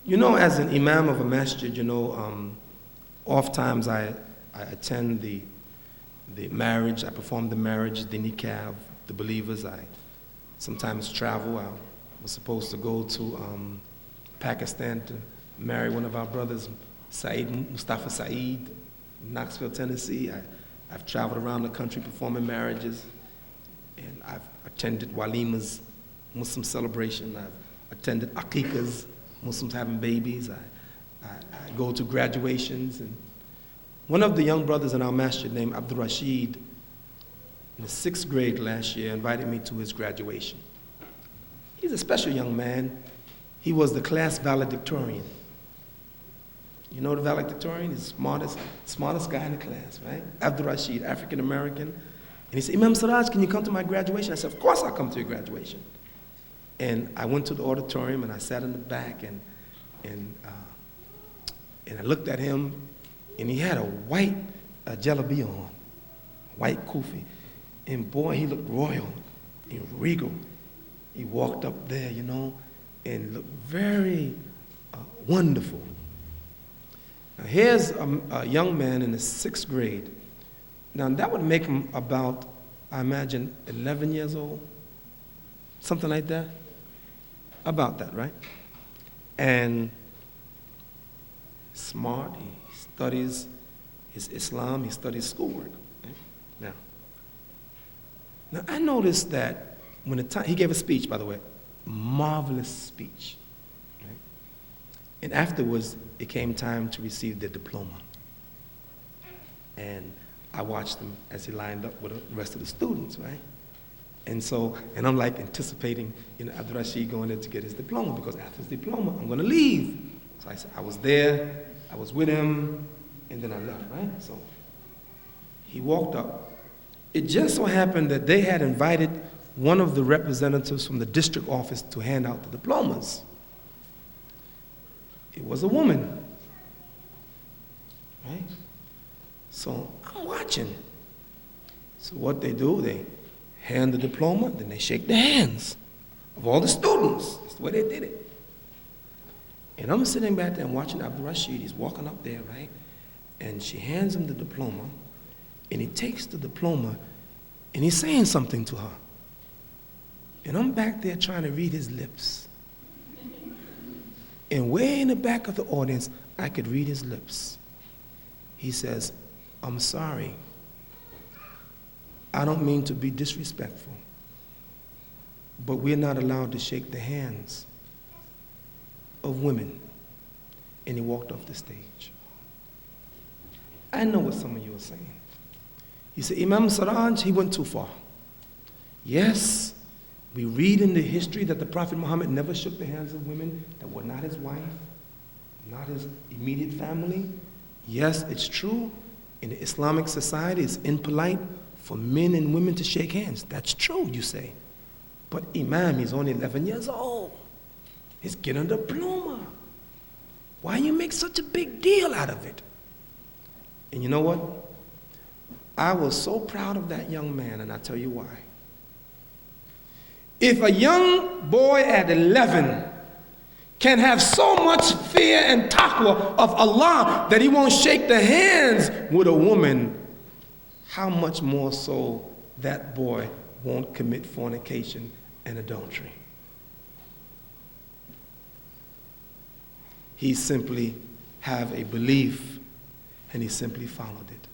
You know, as an imam of a masjid, oftentimes I attend the marriage, I perform the marriage, the nikah of the believers. I sometimes travel. I was supposed to go to Pakistan to marry one of our brothers, Mustafa Saeed, in Knoxville, Tennessee. I've traveled around the country performing marriages, and I've attended walimas, Muslim celebration. I've attended aqiqas, Muslims having babies. I go to graduations. And one of the young brothers in our masjid named Abdul Rashid, in the 6th grade last year, invited me to his graduation. He's a special young man. He was the class valedictorian. You know the valedictorian? He's the smartest guy in the class, right? Abdul Rashid, African American. And he said, Imam Siraj, can you come to my graduation? I said, of course I'll come to your graduation. And I went to the auditorium and I sat in the back and I looked at him, and he had a white jalabi on, white kufi. And boy, he looked royal and regal. He walked up there, and looked very wonderful. Now here's a young man in the 6th grade. Now that would make him about, I imagine, 11 years old, something like that. About that, right? And smart, he studies his Islam, he studies schoolwork. Right? Now I noticed that when he gave a speech, by the way, marvelous speech. Right? And afterwards, it came time to receive the diploma. And I watched him as he lined up with the rest of the students, right? And I'm like anticipating, Abdul Rashid going there to get his diploma, because after his diploma, I'm going to leave. So I was there, I was with him, and then I left, right? So he walked up. It just so happened that they had invited one of the representatives from the district office to hand out the diplomas. It was a woman, right? So I'm watching. So what they do, they hand the diploma, then they shake the hands of all the students. That's the way they did it. And I'm sitting back there and watching Abdul Rashid. He's walking up there, right? And she hands him the diploma, and he takes the diploma, and he's saying something to her. And I'm back there trying to read his lips. And way in the back of the audience, I could read his lips. He says, I'm sorry. I don't mean to be disrespectful, but we're not allowed to shake the hands of women. And he walked off the stage. I know what some of you are saying. He said, Imam Siraj, he went too far. Yes, we read in the history that the Prophet Muhammad never shook the hands of women that were not his wife, not his immediate family. Yes, it's true. In the Islamic society, it's impolite for men and women to shake hands. That's true, you say. But Imam, he's only 11 years old. He's getting a diploma. Why you make such a big deal out of it? And you know what? I was so proud of that young man, and I'll tell you why. If a young boy at 11 can have so much fear and taqwa of Allah that he won't shake the hands with a woman, how much more so that boy won't commit fornication and adultery? He simply have a belief, and he simply followed it.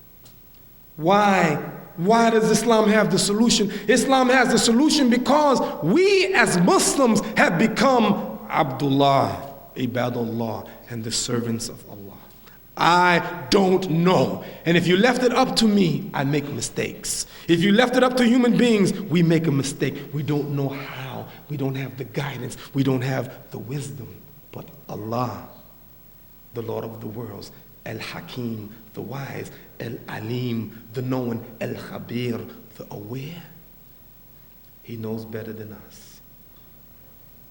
Why? Why does Islam have the solution? Islam has the solution because we as Muslims have become Abdullah, Ibadullah, and the servants of Allah. I don't know. And if you left it up to me, I make mistakes. If you left it up to human beings, we make a mistake. We don't know how. We don't have the guidance. We don't have the wisdom. But Allah, the Lord of the worlds, Al-Hakim, the wise, Al-Alim, the known, Al-Khabir, the aware, he knows better than us.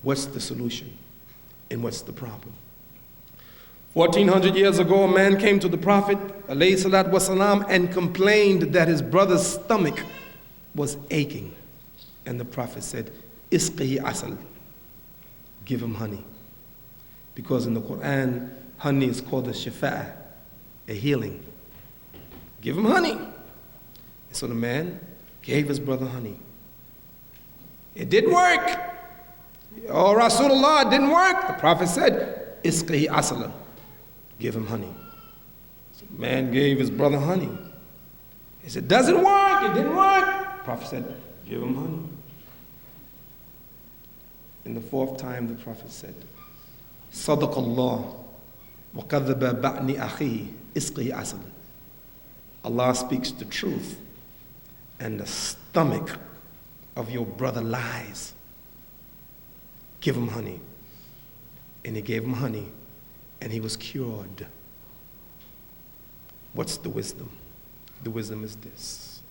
What's the solution? And what's the problem? 1400 years ago, a man came to the Prophet ﷺ and complained that his brother's stomach was aching. And the Prophet said, Isqihi asal, give him honey. Because in the Quran, honey is called a shifa, a healing. Give him honey. And so the man gave his brother honey. It didn't work. Oh, Rasulullah, it didn't work. The Prophet said, Isqihi asala. Give him honey. So the man gave his brother honey. He said, doesn't work, it didn't work. The Prophet said, give him honey. In the fourth time, the Prophet said, Sadaq Allah wa kadhaba ba'ni akhihi isqihi asal. Allah speaks the truth, and the stomach of your brother lies. Give him honey. And he gave him honey, and he was cured. What's the wisdom? The wisdom is this.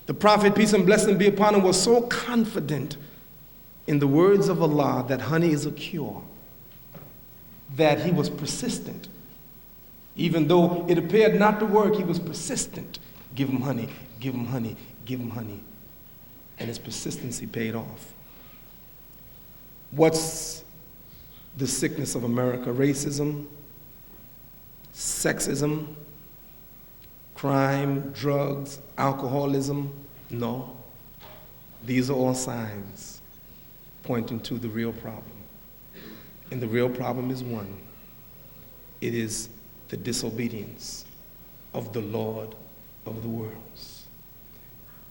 The Prophet, peace and blessing be upon him, was so confident in the words of Allah that honey is a cure, that he was persistent. Even though it appeared not to work, he was persistent. Give him honey, give him honey, give him honey. And his persistency paid off. What's the sickness of America? Racism, sexism, crime, drugs, alcoholism? No. These are all signs pointing to the real problem. And the real problem is one. It is the disobedience of the Lord of the worlds.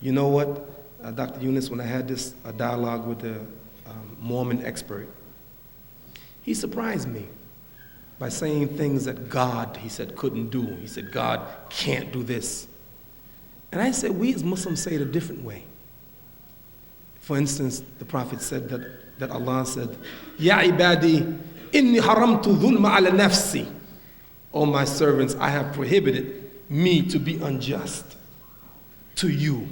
You know what, Dr. Yunus, when I had this dialogue with the Mormon expert, he surprised me by saying things that God, he said, couldn't do. He said, God can't do this. And I said, we as Muslims say it a different way. For instance, the Prophet said that Allah said, Ya ibadi, inni haramtu dhulma ala nafsi. O my servants, I have prohibited me to be unjust to you.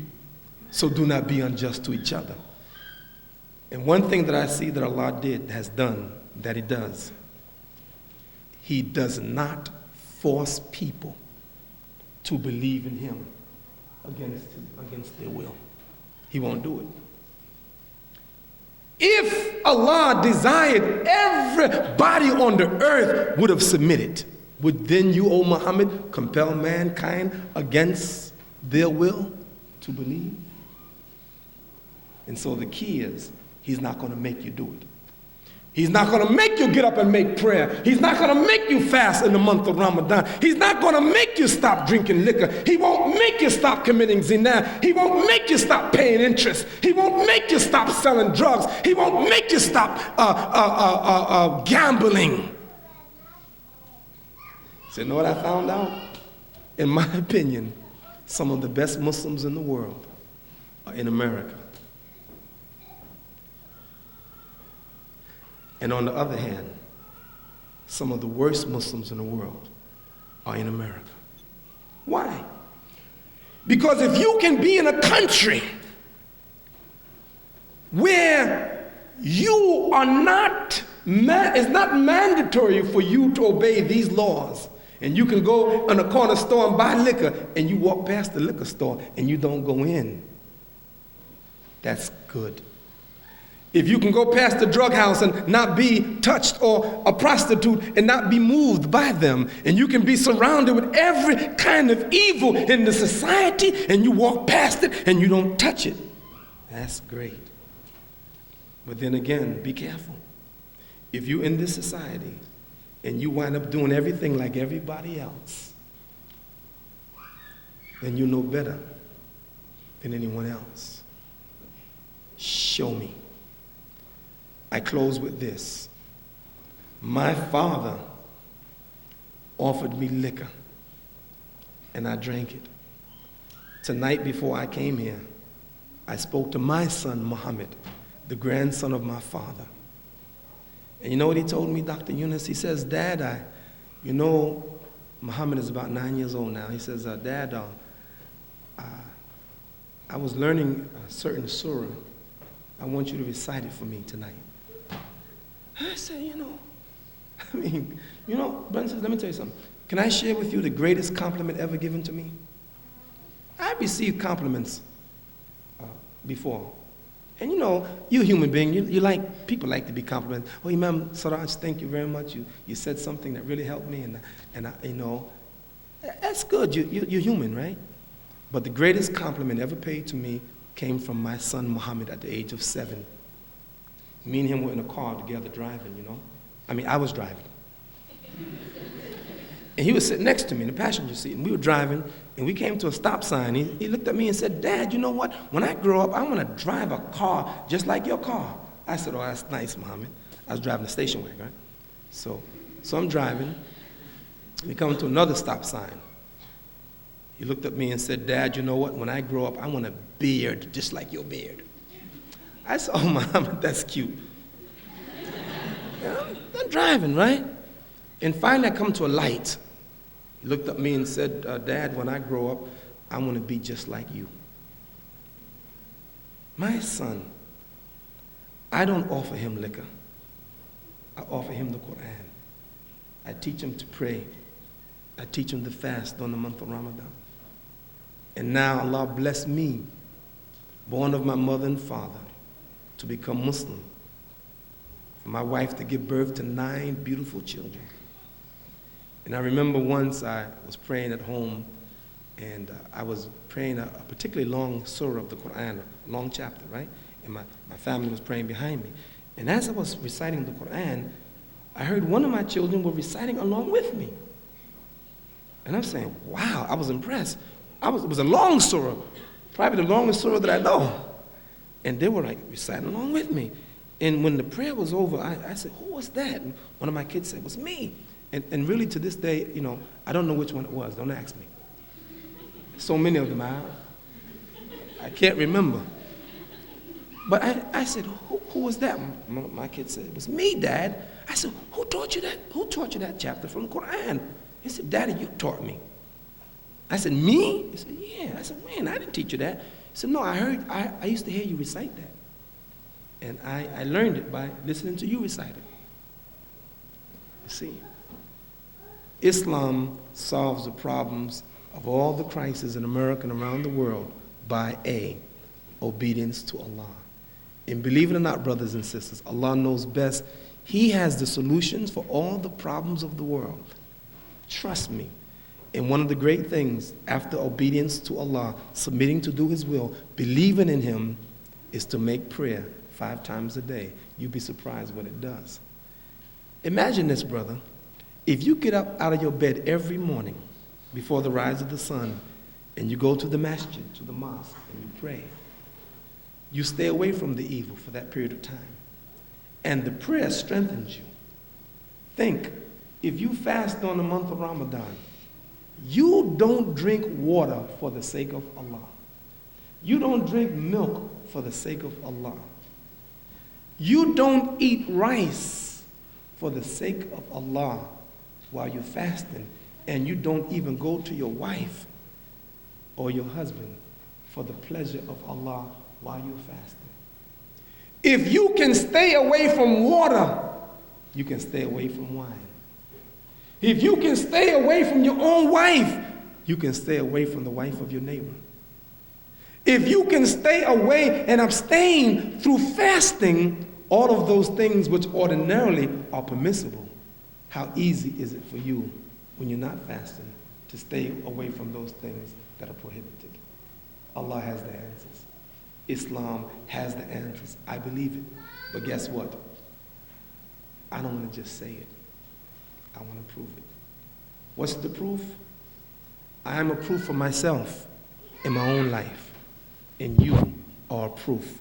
So do not be unjust to each other. And one thing that I see that Allah has done, that he does, he does not force people to believe in him against their will. He won't do it. If Allah desired everybody on the earth would have submitted, would then you, O Muhammad, compel mankind against their will to believe? And so the key is, he's not going to make you do it. He's not going to make you get up and make prayer. He's not going to make you fast in the month of Ramadan. He's not going to make you stop drinking liquor. He won't make you stop committing zina. He won't make you stop paying interest. He won't make you stop selling drugs. He won't make you stop gambling. So you know what I found out? In my opinion, some of the best Muslims in the world are in America. And on the other hand, some of the worst Muslims in the world are in America. Why? Because if you can be in a country where you are not, it's not mandatory for you to obey these laws, and you can go in a corner store and buy liquor, and you walk past the liquor store and you don't go in, that's good. If you can go past the drug house and not be touched, or a prostitute and not be moved by them, and you can be surrounded with every kind of evil in the society and you walk past it and you don't touch it, that's great. But then again, be careful. If you're in this society and you wind up doing everything like everybody else, then you know better than anyone else. Show me. I close with this. My father offered me liquor, and I drank it. Tonight before I came here, I spoke to my son, Muhammad, the grandson of my father. And you know what he told me, Dr. Yunus? He says, Dad, Muhammad is about 9 years old now. He says, Dad, I was learning a certain surah. I want you to recite it for me tonight. I said, brothers, let me tell you something. Can I share with you the greatest compliment ever given to me? I received compliments before. And you know, you're a human being. You like, people like to be complimented. Oh, Imam Siraj, thank you very much. You said something that really helped me, and I, you know, that's good. You're human, right? But the greatest compliment ever paid to me came from my son Muhammad at the age of 7. Me and him were in a car together driving, you know. I mean, I was driving. And he was sitting next to me in the passenger seat, and we were driving, and we came to a stop sign. He looked at me and said, Dad, you know what? When I grow up, I want to drive a car just like your car. I said, oh, that's nice, Muhammad. I was driving a station wagon, right? So I'm driving. We come to another stop sign. He looked at me and said, Dad, you know what? When I grow up, I want a beard just like your beard. I said, oh, Muhammad, that's cute. I'm driving, right? And finally, I come to a light. He looked at me and said, Dad, when I grow up, I want to be just like you. My son, I don't offer him liquor. I offer him the Quran. I teach him to pray. I teach him to fast during the month of Ramadan. And now Allah bless me, born of my mother and father, to become Muslim. For my wife to give birth to 9 beautiful children. And I remember once I was praying at home, and I was praying a particularly long surah of the Quran, a long chapter, right? And my family was praying behind me. And as I was reciting the Quran, I heard one of my children were reciting along with me. And I'm saying, wow, I was impressed. It was a long surah, probably the longest surah that I know. And they were like reciting along with me. And when the prayer was over, I said, who was that? And one of my kids said, it was me. And really to this day, you know, I don't know which one it was. Don't ask me. So many of them, I can't remember. But I said, who was that? My kid said, it was me, Dad. I said, who taught you that? Who taught you that chapter from the Quran? He said, Daddy, you taught me. I said, me? He said, yeah. I said, man, I didn't teach you that. He said, no, I used to hear you recite that. And I learned it by listening to you recite it. You see, Islam solves the problems of all the crises in America and around the world by obedience to Allah. And believe it or not, brothers and sisters, Allah knows best. He has the solutions for all the problems of the world. Trust me. And one of the great things after obedience to Allah, submitting to do His will, believing in Him, is to make prayer 5 times a day. You'd be surprised what it does. Imagine this, brother. If you get up out of your bed every morning before the rise of the sun and you go to the masjid, to the mosque, and you pray, you stay away from the evil for that period of time. And the prayer strengthens you. Think, if you fast during the month of Ramadan, you don't drink water for the sake of Allah. You don't drink milk for the sake of Allah. You don't eat rice for the sake of Allah while you're fasting. And you don't even go to your wife or your husband for the pleasure of Allah while you're fasting. If you can stay away from water, you can stay away from wine. If you can stay away from your own wife, you can stay away from the wife of your neighbor. If you can stay away and abstain through fasting all of those things which ordinarily are permissible, how easy is it for you when you're not fasting to stay away from those things that are prohibited? Allah has the answers. Islam has the answers. I believe it. But guess what? I don't want to just say it. I want to prove it. What's the proof? I am a proof for myself in my own life. And you are a proof.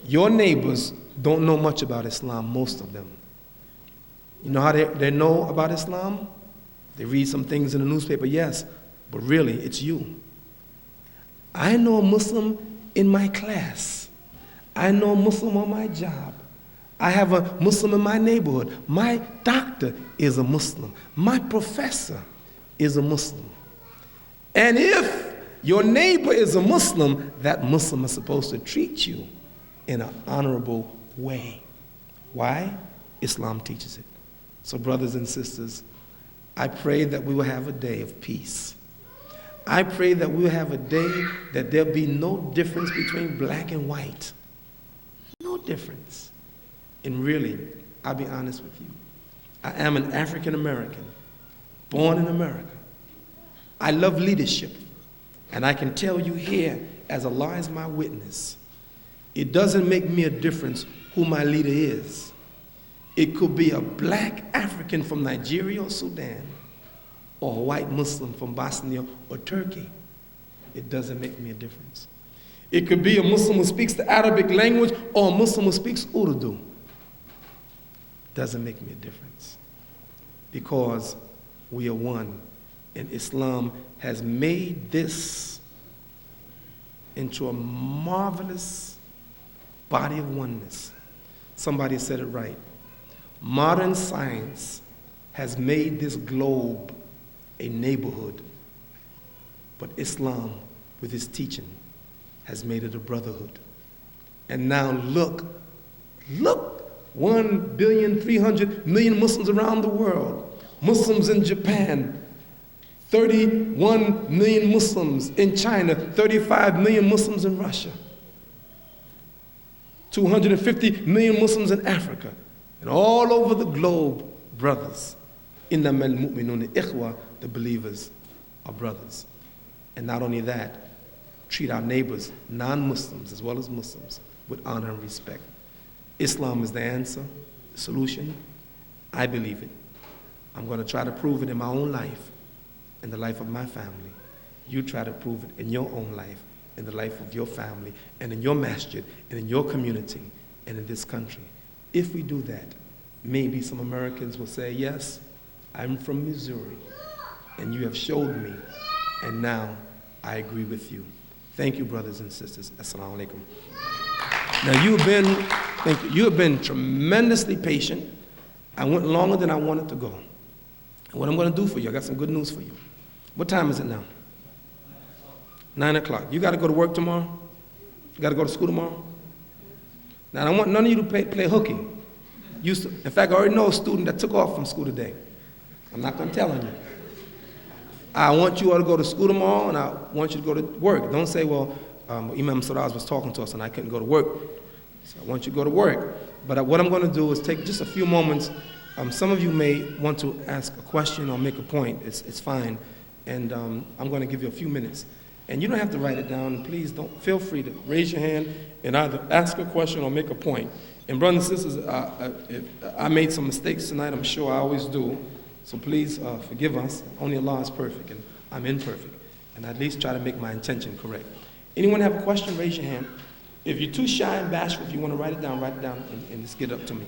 Your neighbors don't know much about Islam, most of them. You know how they know about Islam? They read some things in the newspaper, yes, but really it's you. I know a Muslim in my class. I know a Muslim on my job. I have a Muslim in my neighborhood. My doctor is a Muslim. My professor is a Muslim. And if your neighbor is a Muslim, that Muslim is supposed to treat you in an honorable way. Why? Islam teaches it. So brothers and sisters, I pray that we will have a day of peace. I pray that we will have a day that there'll be no difference between black and white. difference. And really, I'll be honest with you. I am an African American, born in America. I love leadership. And I can tell you here, as Allah is my witness, it doesn't make me a difference who my leader is. It could be a black African from Nigeria or Sudan, or a white Muslim from Bosnia or Turkey. It doesn't make me a difference. It could be a Muslim who speaks the Arabic language or a Muslim who speaks Urdu. Doesn't make me a difference. Because we are one. And Islam has made this into a marvelous body of oneness. Somebody said it right. Modern science has made this globe a neighborhood, but Islam, with its teaching, has made it a brotherhood. And now look, 1,300,000,000 Muslims around the world. Muslims in Japan, 31 million Muslims in China, 35 million Muslims in Russia, 250 million Muslims in Africa, and all over the globe, brothers. Innamal mu'minuna ikhwa, the believers are brothers. And not only that, treat our neighbors, non-Muslims as well as Muslims, with honor and respect. Islam is the answer, the solution. I believe it. I'm going to try to prove it in my own life, in the life of my family. You try to prove it in your own life, in the life of your family, and in your masjid, and in your community, and in this country. If we do that, maybe some Americans will say, yes, I'm from Missouri, and you have showed me, and now I agree with you. Thank you, brothers and sisters. Assalamu alaikum. Now, you have been tremendously patient. I went longer than I wanted to go. And what I'm going to do for you, I got some good news for you. What time is it now? 9 o'clock. You got to go to work tomorrow? You got to go to school tomorrow? Now, I don't want none of you to play hooky. In fact, I already know a student that took off from school today. I'm not going to tell on you. I want you all to go to school tomorrow, and I want you to go to work. Don't say, well, Imam Siraj was talking to us, and I couldn't go to work. So I want you to go to work. But what I'm going to do is take just a few moments. Some of you may want to ask a question or make a point. It's fine. And I'm going to give you a few minutes. And you don't have to write it down. Please feel free to raise your hand and either ask a question or make a point. And brothers and sisters, I made some mistakes tonight. I'm sure I always do. So please forgive us. Only Allah is perfect, and I'm imperfect. And I at least try to make my intention correct. Anyone have a question, raise your hand. If you're too shy and bashful, if you want to write it down, and just get it up to me.